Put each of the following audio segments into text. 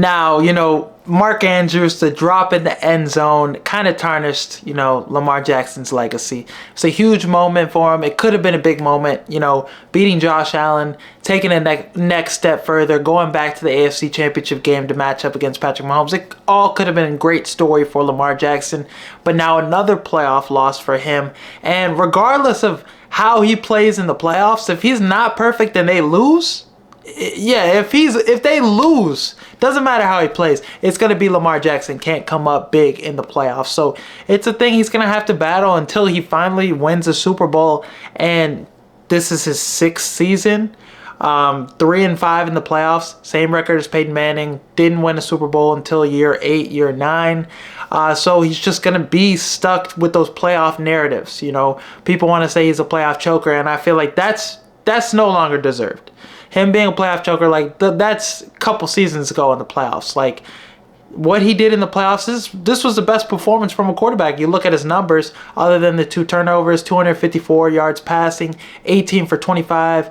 Now, Mark Andrews, the drop in the end zone kind of tarnished, Lamar Jackson's legacy. It's a huge moment for him. It could have been a big moment, beating Josh Allen, taking a next step further, going back to the AFC Championship game to match up against Patrick Mahomes. It all could have been a great story for Lamar Jackson, but now another playoff loss for him. And regardless of how he plays in the playoffs, if he's not perfect and they lose, if they lose, doesn't matter how he plays, it's going to be Lamar Jackson can't come up big in the playoffs. So it's a thing he's going to have to battle until he finally wins a Super Bowl. And this is his 6th season. 3-5 in the playoffs. Same record as Peyton Manning. Didn't win a Super Bowl until year 8, year 9. So he's just going to be stuck with those playoff narratives. People want to say he's a playoff choker, and I feel like that's no longer deserved. Him being a playoff choker, that's a couple seasons ago in the playoffs. What he did in the playoffs, this was the best performance from a quarterback. You look at his numbers, other than the 2 turnovers, 254 yards passing, 18 for 25,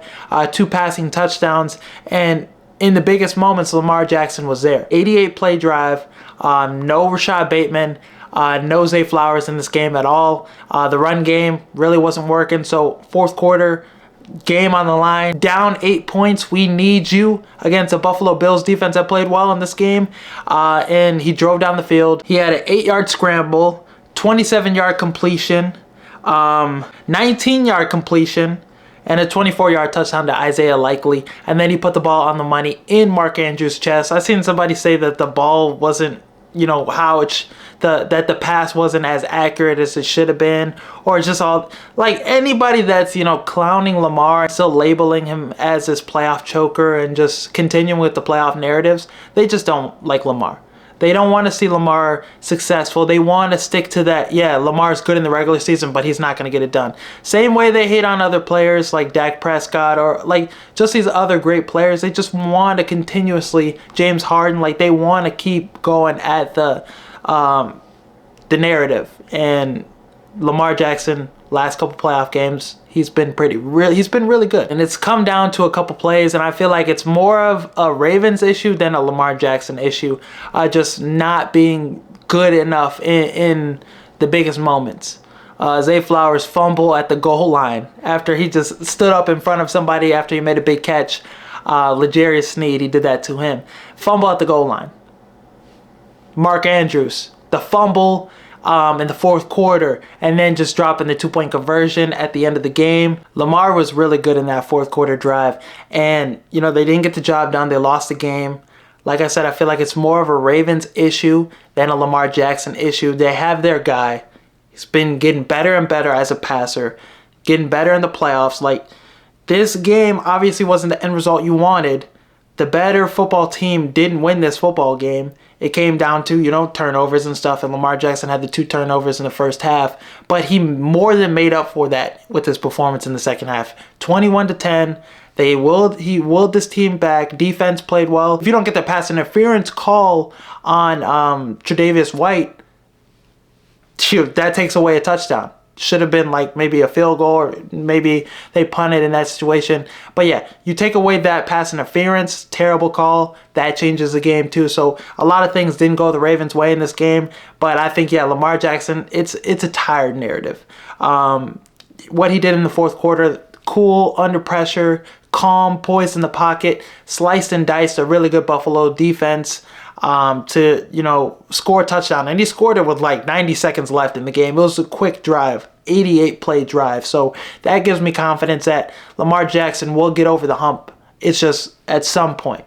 2 passing touchdowns, and in the biggest moments, Lamar Jackson was there. 88-play drive, no Rashad Bateman, no Zay Flowers in this game at all. The run game really wasn't working, so fourth quarter, game on the line, down 8 points. We need you against a Buffalo Bills defense that played well in this game. And he drove down the field. He had an 8-yard scramble, 27-yard completion, 19-yard completion, and a 24-yard touchdown to Isaiah Likely. And then he put the ball on the money in Mark Andrews' chest. I seen somebody say that the ball wasn't, that the pass wasn't as accurate as it should have been, or just all anybody that's clowning Lamar, still labeling him as this playoff choker and just continuing with the playoff narratives. They just don't like Lamar. They don't want to see Lamar successful. They want to stick to that, Lamar's good in the regular season, but he's not going to get it done. Same way they hate on other players like Dak Prescott or just these other great players. They just want to continuously, James Harden, they want to keep going at the narrative. And Lamar Jackson, last couple playoff games, he's been really good. And it's come down to a couple plays, and I feel like it's more of a Ravens issue than a Lamar Jackson issue. Just not being good enough in the biggest moments. Zay Flowers fumble at the goal line after he just stood up in front of somebody after he made a big catch. L'Jarius Sneed, he did that to him. Fumble at the goal line. Mark Andrews, the fumble in the fourth quarter, and then just dropping the 2-point conversion at the end of the game. Lamar was really good in that fourth quarter drive, and they didn't get the job done. They lost the game. Like I said, I feel like it's more of a Ravens issue than a Lamar Jackson issue. They have their guy. He's been getting better and better as a passer, getting better in the playoffs. This game obviously wasn't the end result you wanted. The better football team didn't win this football game. It came down to, turnovers and stuff, and Lamar Jackson had the 2 turnovers in the first half, but he more than made up for that with his performance in the second half. 21-10. He willed this team back. Defense played well. If you don't get the pass interference call on Tre'Davious White, that takes away a touchdown. Should have been maybe a field goal, or maybe they punted in that situation. But you take away that pass interference, terrible call, that changes the game too. So a lot of things didn't go the Ravens' way in this game. But I think, Lamar Jackson, it's a tired narrative. What he did in the fourth quarter, cool, under pressure, calm, poised in the pocket, sliced and diced a really good Buffalo defense to score a touchdown, and he scored it with 90 seconds left in the game. It was a quick drive, 88-play drive, so that gives me confidence that Lamar Jackson will get over the hump. It's just at some point,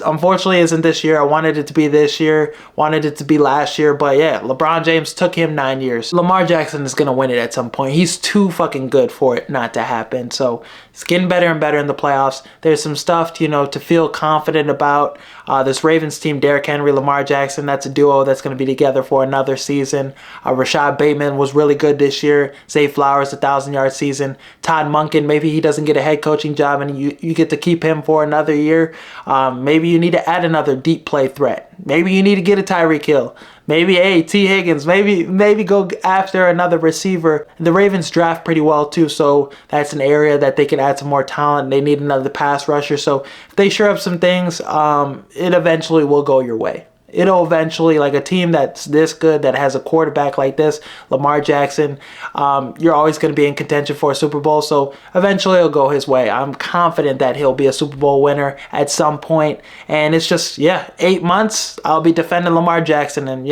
unfortunately isn't this year. I wanted it to be this year, wanted it to be last year, but LeBron James took him 9 years. Lamar Jackson is going to win it at some point. He's too fucking good for it not to happen. So it's getting better and better in the playoffs. There's some stuff to feel confident about. This Ravens team, Derrick Henry, Lamar Jackson, that's a duo that's going to be together for another season. Rashad Bateman was really good this year. Zay Flowers, 1,000-yard season. Todd Monken, maybe he doesn't get a head coaching job and you get to keep him for another year. Maybe Maybe you need to add another deep play threat. Maybe you need to get a Tyreek Hill. Maybe, hey, T. Higgins, maybe go after another receiver. The Ravens draft pretty well too, so that's an area that they could add some more talent. They need another pass rusher, so if they sure up some things, it eventually will go your way. It'll eventually, like a team that's this good, that has a quarterback like this, Lamar Jackson, you're always going to be in contention for a Super Bowl. So eventually it'll go his way. I'm confident that he'll be a Super Bowl winner at some point. And it's just, yeah, 8 months, I'll be defending Lamar Jackson and,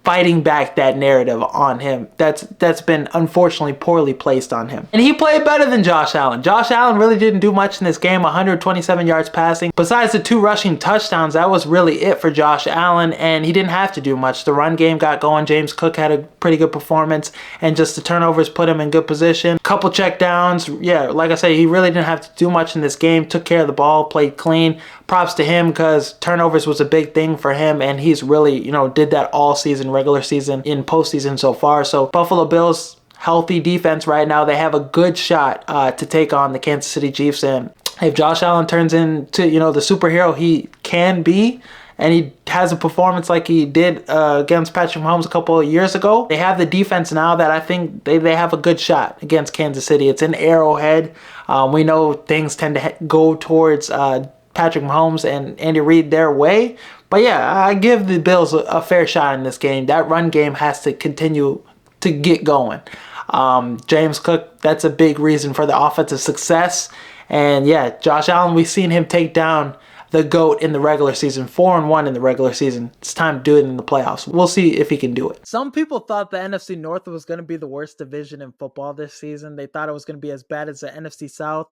fighting back that narrative on him that's been unfortunately poorly placed on him. And he played better than Josh Allen. Josh Allen really didn't do much in this game. 127 yards passing. Besides the 2 rushing touchdowns, that was really it for Josh Allen, and he didn't have to do much. The run game got going. James Cook had a pretty good performance, and just the turnovers put him in good position. Couple check downs. Yeah, like I say, he really didn't have to do much in this game. Took care of the ball, played clean. Props to him, because turnovers was a big thing for him, and he's really, did that all season, regular season, in postseason so far. So Buffalo Bills, healthy defense right now. They have a good shot to take on the Kansas City Chiefs. And if Josh Allen turns into, the superhero he can be, and he has a performance like he did against Patrick Mahomes a couple of years ago, they have the defense now that I think they have a good shot against Kansas City. It's in Arrowhead. We know things tend to go towards Patrick Mahomes and Andy Reid their way. But yeah, I give the Bills a fair shot in this game. That run game has to continue to get going. James Cook, that's a big reason for the offensive success. And yeah, Josh Allen, we've seen him take down the GOAT in the regular season, 4-1 in the regular season. It's time to do it in the playoffs. We'll see if he can do it. Some people thought the NFC North was going to be the worst division in football this season. They thought it was going to be as bad as the NFC South.